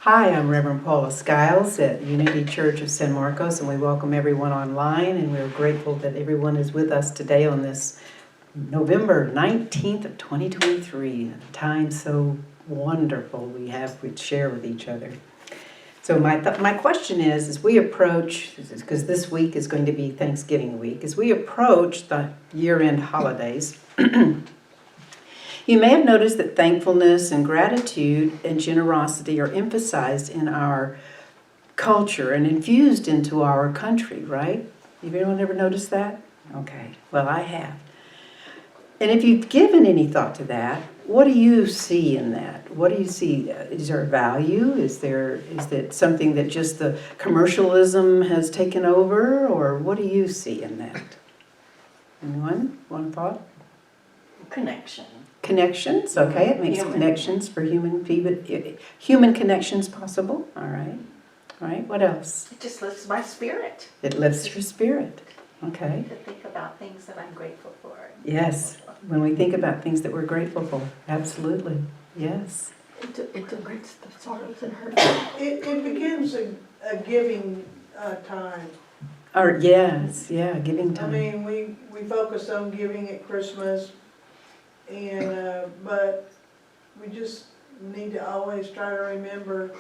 Hi, I'm Reverend Paula Skiles at Unity Church of San Marcos, and we welcome everyone online, and we're grateful that everyone is with us today on this November 19th of 2023, a time so wonderful we have to share with each other. So my question is, as we approach, because this week is going to be Thanksgiving week, as we approach the year-end holidays, you may have noticed that thankfulness and gratitude and generosity are emphasized in our culture and infused into our country, right? Have anyone ever noticed that? Okay, well, I have. And if you've given any thought to that, what do you see in that? What do you see? Is there a value? Is it something that just the commercialism has taken over? Or what do you see in that? Anyone? One thought? Connection. Connections, okay, it makes connections for human connections possible, all right, what else? It just lifts my spirit. It lifts your spirit, okay. To think about things that I'm grateful for. Yes, when we think about things that we're grateful for, absolutely, yes. It deletes the sorrows and hurt. It begins a giving time. Or yes, yeah, giving time. I mean, we focus on giving at Christmas, and but we just need to always try to remember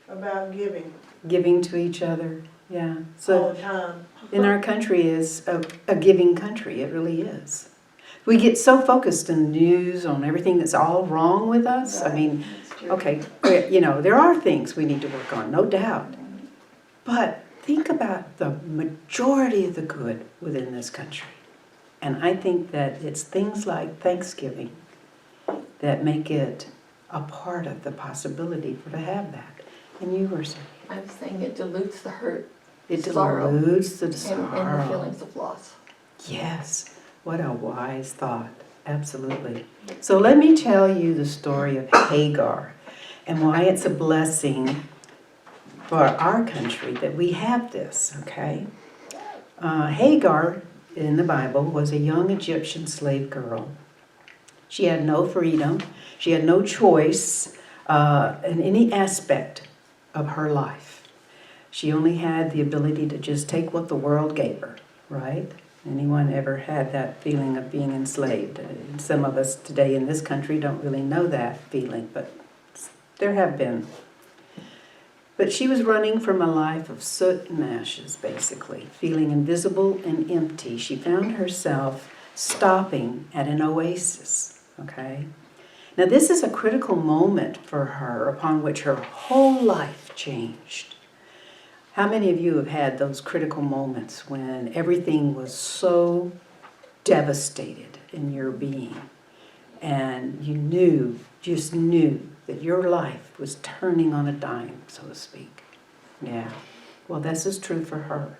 about giving. Giving to each other, yeah. All So the time. in our country is a giving country, it really is. We get so focused in the news on everything that's all wrong with us. I mean, okay, there are things we need to work on, no doubt. But think about the majority of the good within this country. And I think that it's things like Thanksgiving that make it a part of the possibility to have that. And you were saying? I was saying it dilutes the hurt. It sorrow, dilutes the sorrow. And the feelings of loss. Yes, what a wise thought. Absolutely. So let me tell you the story of Hagar and why it's a blessing for our country that we have this, okay? Hagar, in the Bible, was a young Egyptian slave girl. She had no freedom. She had no choice in any aspect of her life. She only had the ability to just take what the world gave her, right? Anyone ever had that feeling of being enslaved? Some of us today in this country don't really know that feeling, but there have been. But she was running from a life of soot and ashes, basically, feeling invisible and empty. She found herself stopping at an oasis, okay? Now, this is a critical moment for her upon which her whole life changed. How many of you have had those critical moments when everything was so devastated in your being and you just knew that your life was turning on a dime, so to speak? Yeah, well, this is true for her.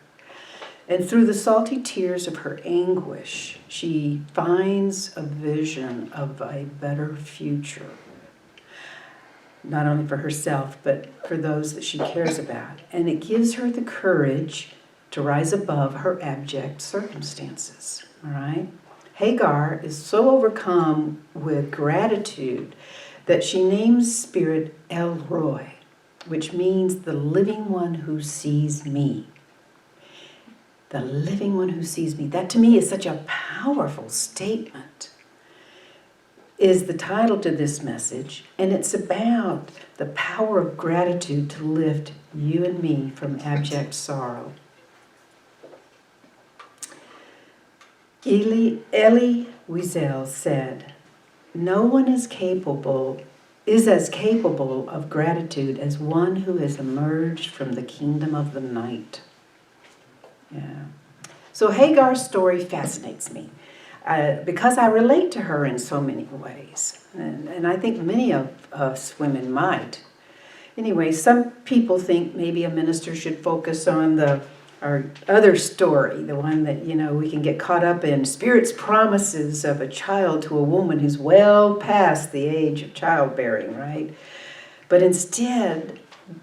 And through the salty tears of her anguish, she finds a vision of a better future. Not only for herself, but for those that she cares about. And it gives her the courage to rise above her abject circumstances, all right? Hagar is so overcome with gratitude that she names Spirit El Roi, which means the living one who sees me. The living one who sees me. That to me is such a powerful statement. Is the title to this message, and it's about the power of gratitude to lift you and me from abject sorrow. Elie Wiesel said, "No one is as capable of gratitude as one who has emerged from the kingdom of the night." Yeah. So Hagar's story fascinates me. Because I relate to her in so many ways. And I think many of us women might. Anyway, some people think maybe a minister should focus on our other story, the one that, we can get caught up in, Spirit's promises of a child to a woman who's well past the age of childbearing, right? But instead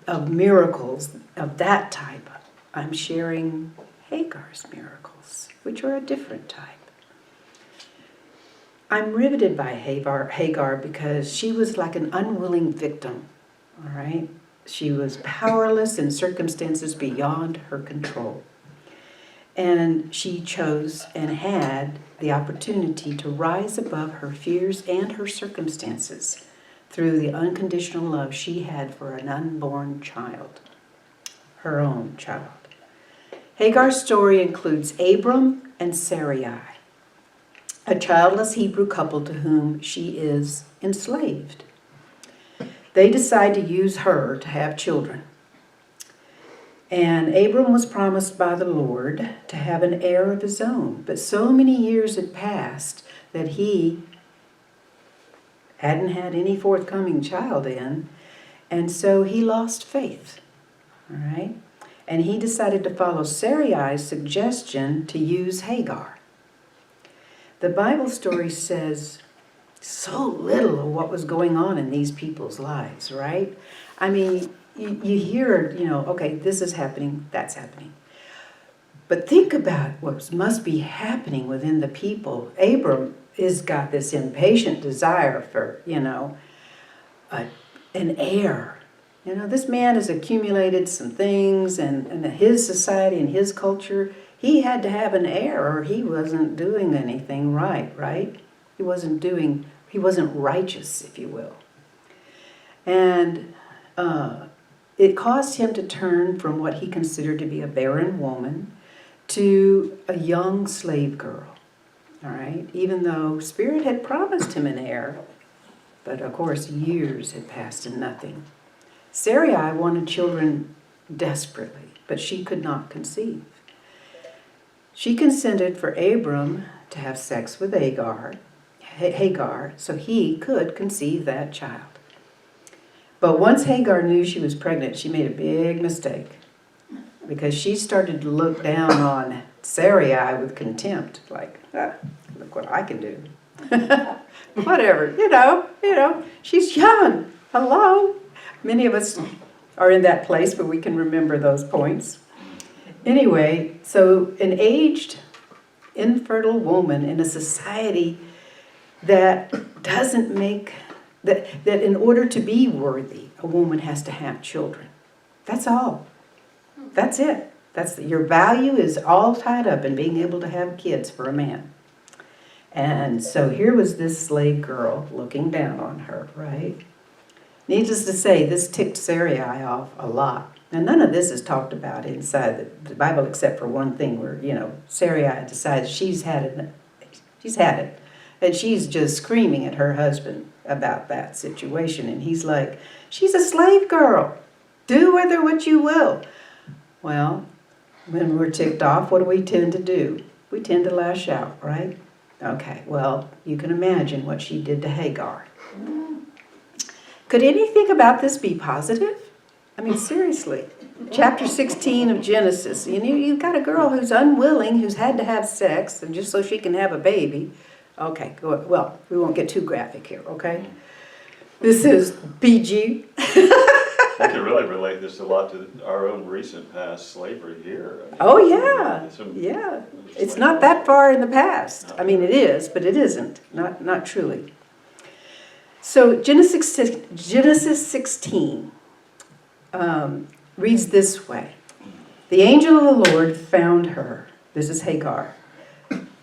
of miracles of that type, I'm sharing Hagar's miracles, which are a different type. I'm riveted by Hagar because she was like an unwilling victim, all right? She was powerless in circumstances beyond her control. And she chose and had the opportunity to rise above her fears and her circumstances through the unconditional love she had for an unborn child, her own child. Hagar's story includes Abram and Sarai, a childless Hebrew couple to whom she is enslaved. They decide to use her to have children. And Abram was promised by the Lord to have an heir of his own. But so many years had passed that he hadn't had any forthcoming child in. And so he lost faith. All right? And he decided to follow Sarai's suggestion to use Hagar. The Bible story says so little of what was going on in these people's lives, right? I mean, you hear, okay, this is happening, that's happening. But think about what must be happening within the people. Abram has got this impatient desire for, an heir. This man has accumulated some things, and in his society and his culture, he had to have an heir or he wasn't doing anything right? He wasn't righteous, if you will. And it caused him to turn from what he considered to be a barren woman to a young slave girl, all right? Even though Spirit had promised him an heir, but of course years had passed and nothing. Sarai wanted children desperately, but she could not conceive. She consented for Abram to have sex with Hagar, so he could conceive that child. But once Hagar knew she was pregnant, she made a big mistake because she started to look down on Sarai with contempt, like, look what I can do. Whatever, she's young. Hello. Many of us are in that place where we can remember those points. Anyway, so an aged, infertile woman in a society that doesn't make that in order to be worthy, a woman has to have children. That's all. That's it. Your value is all tied up in being able to have kids for a man. And so here was this slave girl looking down on her, right? Needless to say, this ticked Sarai off a lot. Now, none of this is talked about inside the Bible except for one thing where, Sarai decides she's had it. And she's just screaming at her husband about that situation. And he's like, she's a slave girl. Do with her what you will. Well, when we're ticked off, what do we tend to do? We tend to lash out, right? Okay, well, you can imagine what she did to Hagar. Could anything about this be positive? I mean, seriously. Chapter 16 of Genesis. You've got a girl who's unwilling, who's had to have sex, and just so she can have a baby. Okay, well, we won't get too graphic here, okay? This is PG. I can really relate this a lot to our own recent past slavery here. Oh, yeah, yeah. It's not that far in the past. I mean, it is, but it isn't, not truly. So Genesis 16 reads this way. The angel of the Lord found her. This is Hagar,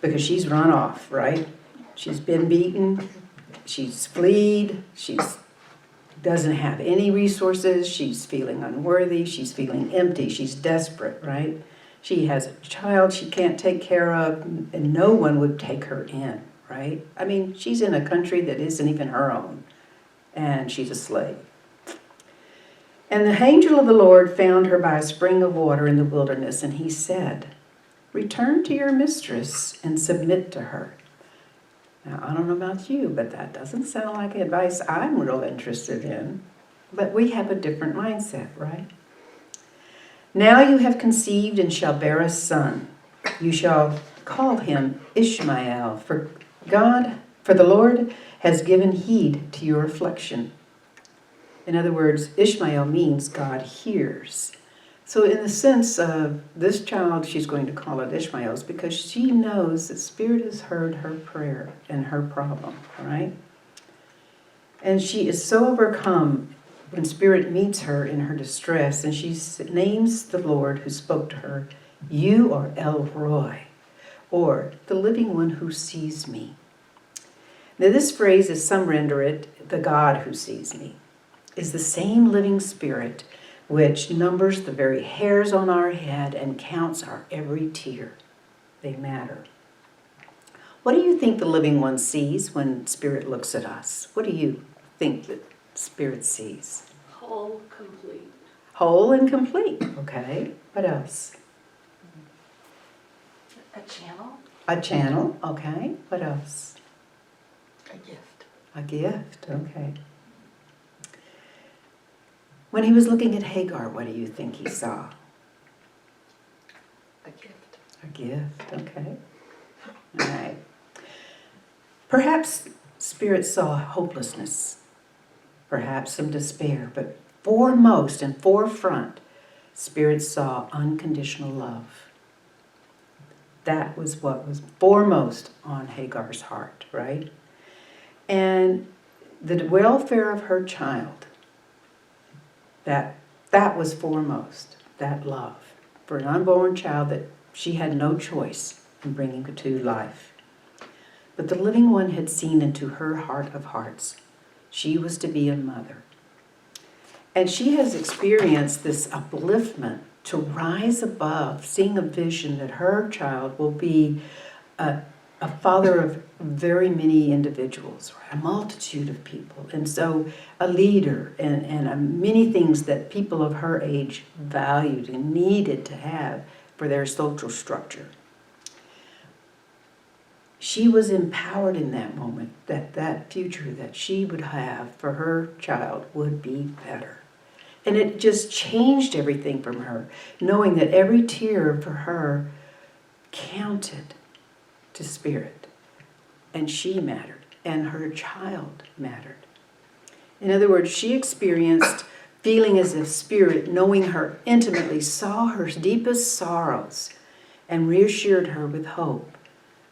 because she's run off, right? She's been beaten. She's fled. She doesn't have any resources. She's feeling unworthy. She's feeling empty. She's desperate, right? She has a child she can't take care of, and no one would take her in, right? I mean, she's in a country that isn't even her own, and she's a slave. And the angel of the Lord found her by a spring of water in the wilderness, and he said, return to your mistress and submit to her. Now, I don't know about you, but that doesn't sound like advice I'm real interested in. But we have a different mindset, right? Now you have conceived and shall bear a son. You shall call him Ishmael, for the Lord has given heed to your affliction. In other words, Ishmael means God hears. So in the sense of this child, she's going to call it Ishmael, is because she knows that Spirit has heard her prayer and her problem, right? And she is so overcome when Spirit meets her in her distress, and she names the Lord who spoke to her, "You are El Roi," or the living one who sees me. Now this phrase, as some render it, the God who sees me, is the same living Spirit which numbers the very hairs on our head and counts our every tear. They matter. What do you think the living one sees when Spirit looks at us? What do you think that Spirit sees? Whole, complete. Whole and complete. Okay. What else? A channel, A channel. Okay. What else? a gift. A gift. Okay. When he was looking at Hagar, what do you think he saw? A gift. A gift. Okay. All right. Perhaps Spirit saw hopelessness, perhaps some despair, but foremost and forefront, Spirit saw unconditional love. That was what was foremost on Hagar's heart, right? And the welfare of her child, that was foremost, that love for an unborn child that she had no choice in bringing to life. But the living one had seen into her heart of hearts. She was to be a mother. And she has experienced this upliftment to rise above, seeing a vision that her child will be a father of very many individuals, a multitude of people. And so a leader and many things that people of her age valued and needed to have for their social structure. She was empowered in that moment that that future that she would have for her child would be better. And it just changed everything from her, knowing that every tear for her counted to Spirit. And she mattered, and her child mattered. In other words, she experienced feeling as if Spirit, knowing her intimately, saw her deepest sorrows and reassured her with hope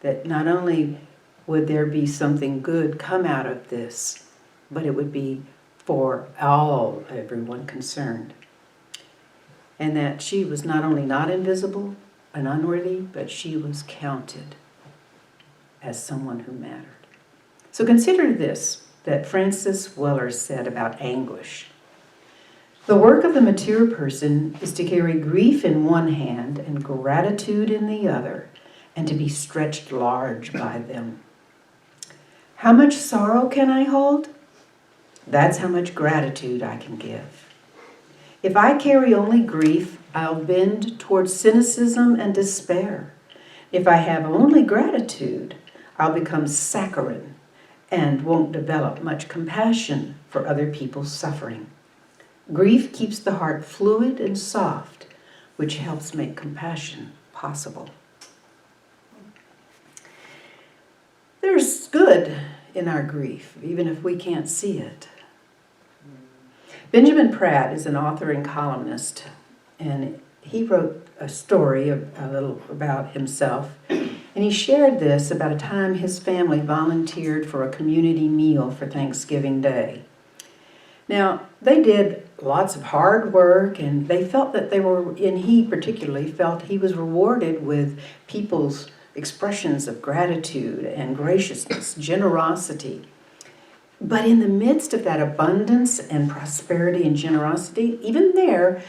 that not only would there be something good come out of this, but it would be for everyone concerned. And that she was not only not invisible and unworthy, but she was counted as someone who mattered. So consider this, that Francis Weller said about anguish. The work of the mature person is to carry grief in one hand and gratitude in the other, and to be stretched large by them. How much sorrow can I hold? That's how much gratitude I can give. If I carry only grief, I'll bend towards cynicism and despair. If I have only gratitude, I'll become saccharine and won't develop much compassion for other people's suffering. Grief keeps the heart fluid and soft, which helps make compassion possible. There's good in our grief, even if we can't see it. Benjamin Pratt is an author and columnist, and he wrote a story a little about himself, and he shared this about a time his family volunteered for a community meal for Thanksgiving Day. Now, they did lots of hard work, and they felt that he particularly felt he was rewarded with people's expressions of gratitude and graciousness, generosity. But in the midst of that abundance and prosperity and generosity, even there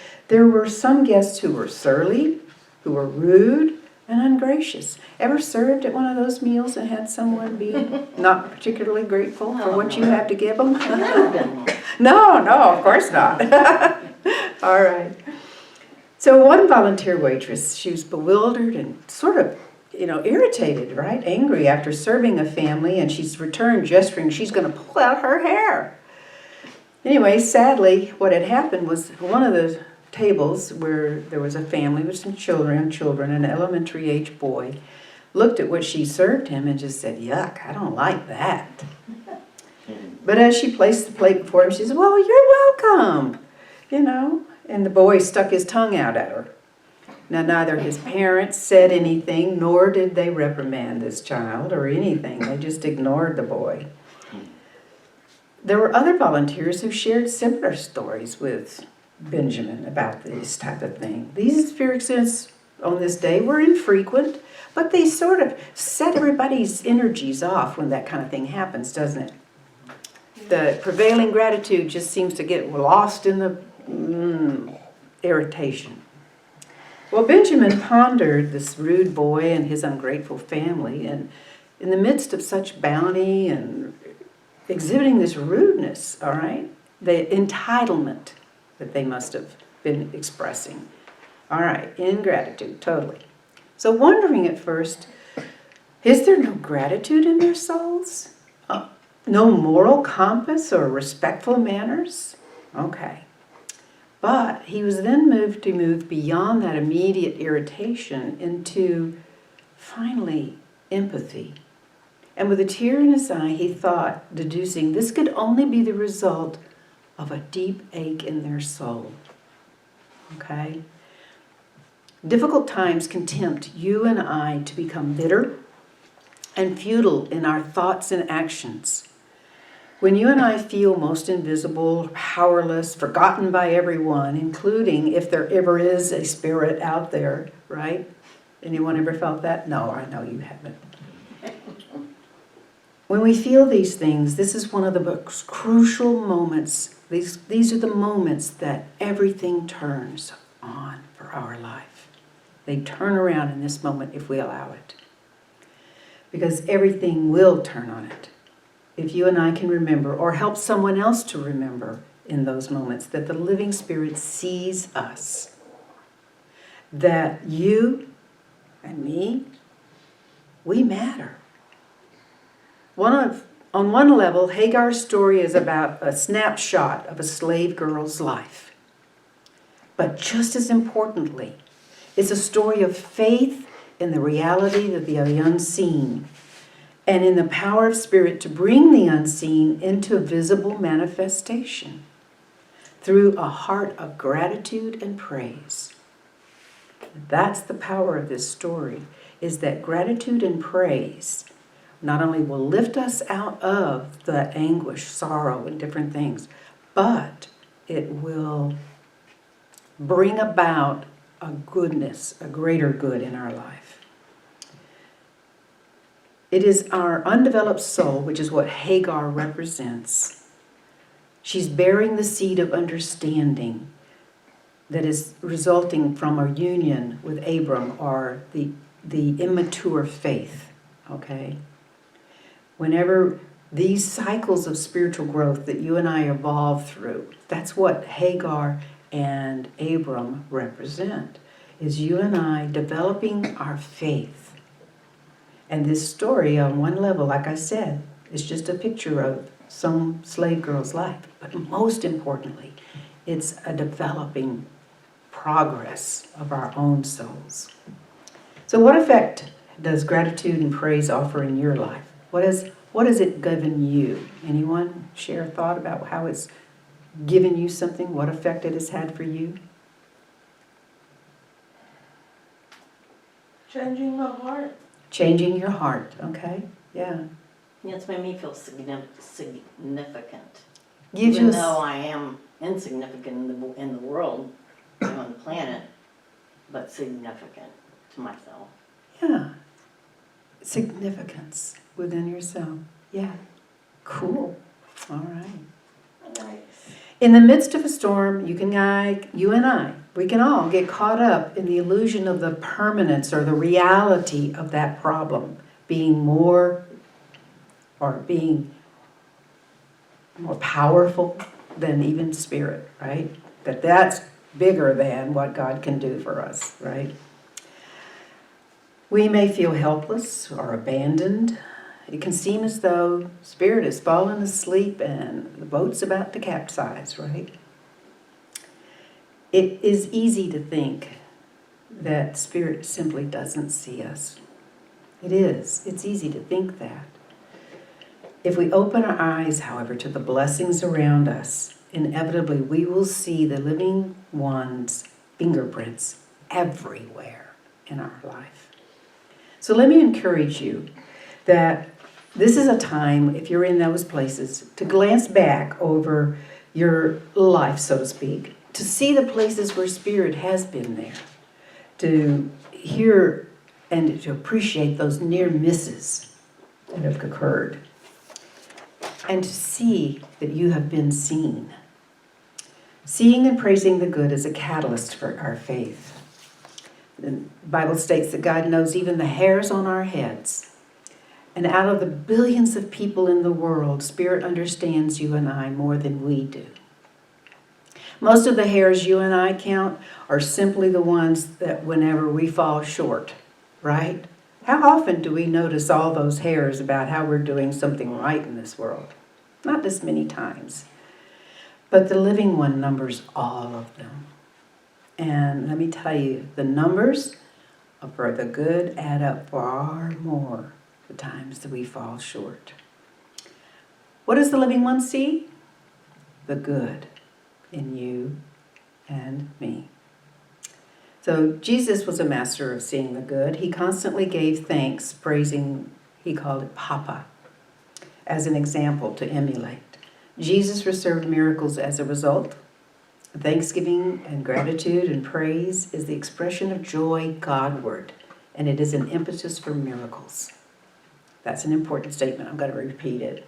were some guests who were surly, who were rude, and ungracious. Ever served at one of those meals and had someone be not particularly grateful for what you have to give them? No, of course not. All right. So one volunteer waitress, she was bewildered and sort of irritated, right? Angry after serving a family, and she's returned gesturing she's going to pull out her hair. Anyway, sadly, what had happened was one of the tables where there was a family with some children, an elementary age boy, looked at what she served him and just said, "Yuck, I don't like that." But as she placed the plate before him, she said, "Well, you're welcome," and the boy stuck his tongue out at her. Now, neither his parents said anything, nor did they reprimand this child or anything. They just ignored the boy. there were other volunteers who shared similar stories with Benjamin about this type of thing. These experiences on this day were infrequent, but they sort of set everybody's energies off when that kind of thing happens, doesn't it? The prevailing gratitude just seems to get lost in the irritation. Well, Benjamin pondered this rude boy and his ungrateful family, and in the midst of such bounty and exhibiting this rudeness, all right, the entitlement that they must have been expressing. All right, ingratitude, totally. So wondering at first, is there no gratitude in their souls? No moral compass or respectful manners? Okay. But he was then moved to move beyond that immediate irritation into, finally, empathy. And with a tear in his eye, he thought, deducing this could only be the result of a deep ache in their soul. Okay? Difficult times can tempt you and I to become bitter and futile in our thoughts and actions. When you and I feel most invisible, powerless, forgotten by everyone, including if there ever is a spirit out there, right? Anyone ever felt that? No, I know you haven't. When we feel these things, this is one of the most crucial moments. These are the moments that everything turns on for our life. They turn around in this moment if we allow it. Because everything will turn on it. If you and I can remember, or help someone else to remember in those moments, that the living Spirit sees us. That you and me, we matter. On one level, Hagar's story is about a snapshot of a slave girl's life. But just as importantly, it's a story of faith in the reality of the unseen, and in the power of Spirit to bring the unseen into visible manifestation through a heart of gratitude and praise. That's the power of this story, is that gratitude and praise not only will lift us out of the anguish, sorrow, and different things, but it will bring about a goodness, a greater good in our life. It is our undeveloped soul, which is what Hagar represents. She's bearing the seed of understanding that is resulting from our union with Abram, or the immature faith, okay? Whenever these cycles of spiritual growth that you and I evolve through, that's what Hagar and Abram represent, is you and I developing our faith. And this story, on one level, like I said, is just a picture of some slave girl's life. But most importantly, it's a developing progress of our own souls. So what effect does gratitude and praise offer in your life? What has it given you? Anyone share a thought about how it's given you something? What effect it has had for you? Changing my heart. Changing your heart, okay? Yeah. Yeah, it's made me feel significant. Gives Even you though I am insignificant in the world, on the planet, but significant to myself. yeah, significance within yourself. Yeah, cool. All right. Nice. In the midst of a storm, you and I, we can all get caught up in the illusion of the permanence or the reality of that problem being more powerful than even spirit, right? That's bigger than what God can do for us, right? We may feel helpless or abandoned. It can seem as though spirit has fallen asleep and the boat's about to capsize, right? It is easy to think that spirit simply doesn't see us. It is. It's easy to think that. If we open our eyes, however, to the blessings around us, inevitably we will see the living one's fingerprints everywhere in our life. So let me encourage you that this is a time, if you're in those places, to glance back over your life, so to speak, to see the places where Spirit has been there, to hear and to appreciate those near misses that have occurred, and to see that you have been seen. Seeing and praising the good is a catalyst for our faith. The Bible states that God knows even the hairs on our heads. And out of the billions of people in the world, Spirit understands you and I more than we do. Most of the hairs you and I count are simply the ones that whenever we fall short, right? How often do we notice all those hairs about how we're doing something right in this world? Not as many times. But the living one numbers all of them. And let me tell you, the numbers for the good add up far more the times that we fall short. What does the living one see? The good in you and me. So Jesus was a master of seeing the good. He constantly gave thanks, praising, he called it Papa, as an example to emulate. Jesus received miracles as a result. Thanksgiving and gratitude and praise is the expression of joy Godward, and it is an impetus for miracles. That's an important statement. I'm going to repeat it.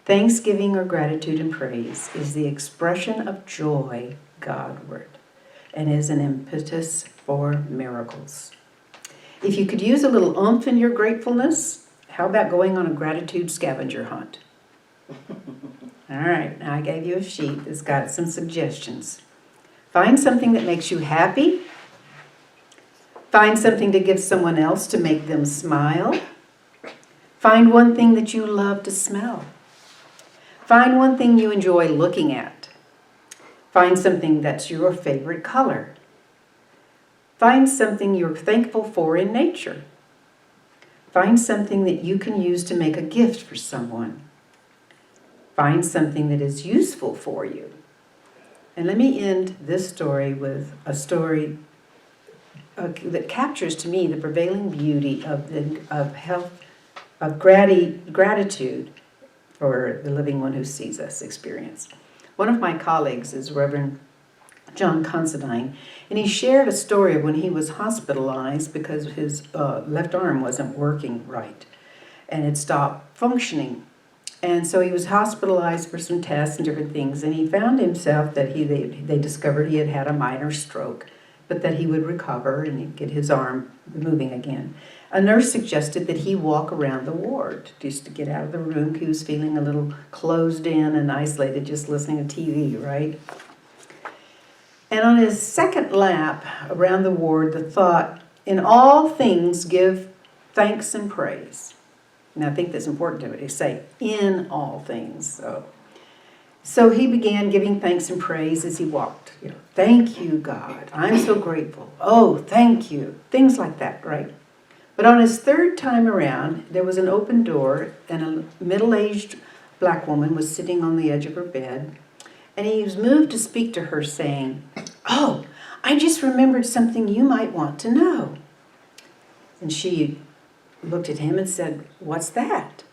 Thanksgiving or gratitude and praise is the expression of joy Godward, and is an impetus for miracles. If you could use a little oomph in your gratefulness, how about going on a gratitude scavenger hunt? All right, now I gave you a sheet that's got some suggestions. Find something that makes you happy. Find something to give someone else to make them smile. Find one thing that you love to smell. Find one thing you enjoy looking at. Find something that's your favorite color. Find something you're thankful for in nature. Find something that you can use to make a gift for someone. Find something that is useful for you. And let me end this story with a story that captures to me the prevailing beauty of gratitude for the living one who sees us experience. One of my colleagues is Reverend John Considine, and he shared a story of when he was hospitalized because his left arm wasn't working right and it stopped functioning. And so he was hospitalized for some tests and different things, and he found himself that they discovered he had had a minor stroke, but that he would recover and he'd get his arm moving again. A nurse suggested that he walk around the ward just to get out of the room. He was feeling a little closed in and isolated, just listening to TV, right? And on his second lap around the ward, the thought, in all things give thanks and praise. And I think that's important to me to say, in all things. So he began giving thanks and praise as he walked. Thank you, God. I'm so grateful. Oh, thank you. Things like that, right? But on his third time around, there was an open door, and a middle-aged black woman was sitting on the edge of her bed. And he was moved to speak to her, saying, "Oh, I just remembered something you might want to know." And she looked at him and said, "What's that?"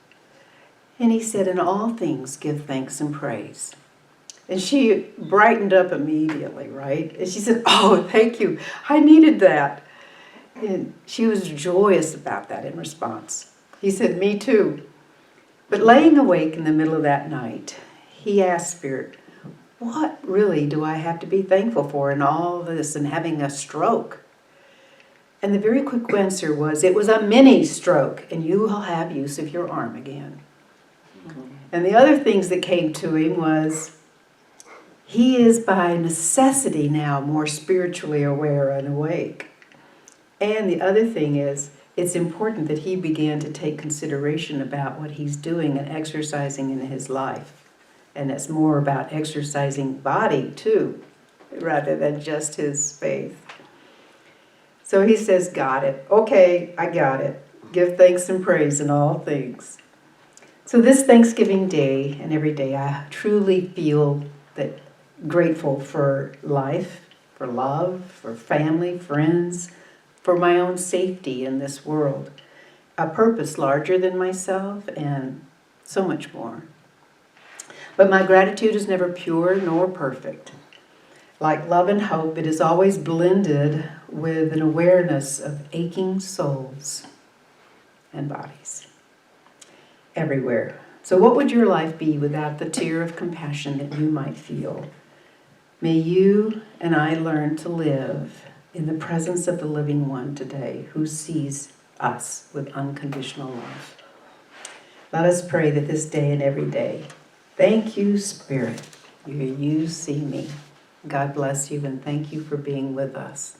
And he said, "In all things, give thanks and praise." And she brightened up immediately, right? And she said, "Oh, thank you. I needed that." And she was joyous about that in response. He said, "Me too." But laying awake in the middle of that night, he asked Spirit, what really do I have to be thankful for in all this and having a stroke? And the very quick answer was, it was a mini stroke, and you will have use of your arm again. And the other things that came to him was, he is by necessity now more spiritually aware and awake. And the other thing is, it's important that he began to take consideration about what he's doing and exercising in his life. And it's more about exercising body too, rather than just his faith. So he says, got it. Okay, I got it. Give thanks and praise in all things. So this Thanksgiving Day and every day, I truly feel that grateful for life, for love, for family, friends, for my own safety in this world. a purpose larger than myself, and so much more. But my gratitude is never pure nor perfect. Like love and hope, it is always blended with an awareness of aching souls and bodies everywhere. So what would your life be without the tear of compassion that you might feel? May you and I learn to live in the presence of the living one today who sees us with unconditional love. Let us pray that this day and every day, thank you, Spirit, you see me. God bless you and thank you for being with us.